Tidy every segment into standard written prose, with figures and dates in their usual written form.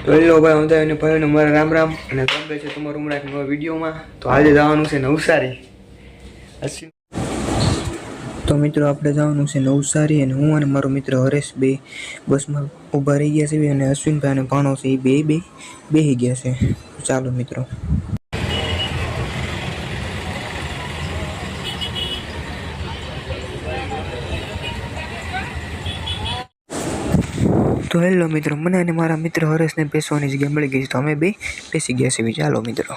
તો હેલો ભાઈ, હું અને ભાઈને મારા રામ રામ અને સ્વાગત છે તમારું હમણાં એક નવા વિડીયોમાં. તો આજે જવાનું છે નવસારી. તો મિત્રો આપણે જવાનું છે નવસારી અને હું અને મારો મિત્ર હરેશ બે બસમાં ઊભા રહી ગયા છે અને અશ્વિનભાઈ અને ભાણો છે એ બેસી ગયા છે. ચાલો મિત્રો. તો હેલો મિત્રો, મને અને મારા મિત્ર હરેશને બેસવાની જગ્યા મળી ગઈ છે તો અમે બે બેસી ગયા છીએ. ચાલો મિત્રો.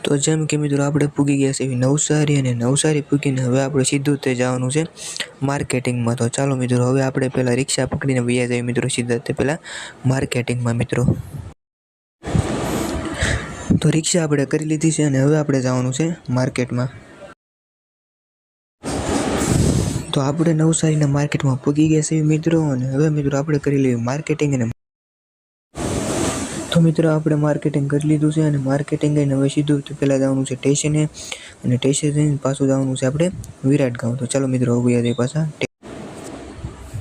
તો જેમ કે મિત્રો આપણે પૂગી ગયા છે નવસારી અને નવસારી પૂગીને હવે આપણે સીધું તે જવાનું છે માર્કેટિંગમાં. તો ચાલો મિત્રો, હવે આપણે પહેલાં રિક્ષા પકડીને વયા જઈએ મિત્રો સીધા તે પહેલાં માર્કેટિંગમાં મિત્રો. તો રિક્ષા આપણે કરી લીધી છે અને હવે આપણે જવાનું છે માર્કેટમાં. તો આપણે નવસારીના માર્કેટમાં પૂગી ગયા છે મિત્રો અને હવે મિત્રો આપણે કરી લઈએ માર્કેટિંગ. અને તો મિત્રો આપણે માર્કેટિંગ કરી લીધું છે અને માર્કેટિંગ કરીને હવે સીધું પહેલાં જવાનું છે સ્ટેશને અને સ્ટેશન જઈને પાછું જવાનું છે આપણે વિરાટ ગામ. તો ચાલો મિત્રો હવે જઈએ પાછા.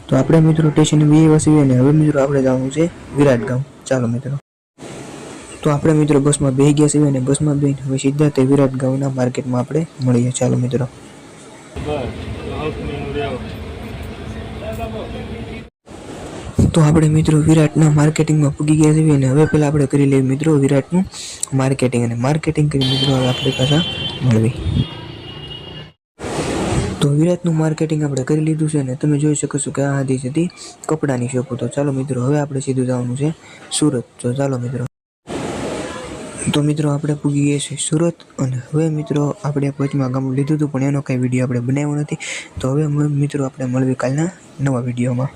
તો આપણે મિત્રો સ્ટેશને વસીએ અને હવે મિત્રો આપણે જવાનું છે વિરાટ ગામ. ચાલો મિત્રો. તો આપણે મિત્રો બસમાં બેસી ગયા છીએ અને બસમાં બેસીને હવે સીધા તે વિરાટ ગામના માર્કેટમાં આપણે મળીએ. ચાલો મિત્રો. તો આપણે મિત્રો વિરાટના માર્કેટિંગમાં પૂગી ગયા છીએ અને હવે પહેલાં આપણે કરી લઈએ મિત્રો વિરાટનું માર્કેટિંગ અને માર્કેટિંગ કરી મિત્રો હવે આપણે પાછા મળવી. તો વિરાટનું માર્કેટિંગ આપણે કરી લીધું છે અને તમે જોઈ શકો છો કે આ હતી હતી કપડાની શોપ. તો ચાલો મિત્રો હવે આપણે સીધું જવાનું છે સુરત. તો ચાલો મિત્રો. તો મિત્રો આપણે પૂગી ગયા છીએ સુરત અને હવે મિત્રો આપણે વચમાં ગામડું લીધું હતું પણ એનો કાંઈ વિડીયો આપણે બનાવ્યો નથી. તો હવે મિત્રો આપણે મળવી કાલના નવા વિડીયોમાં.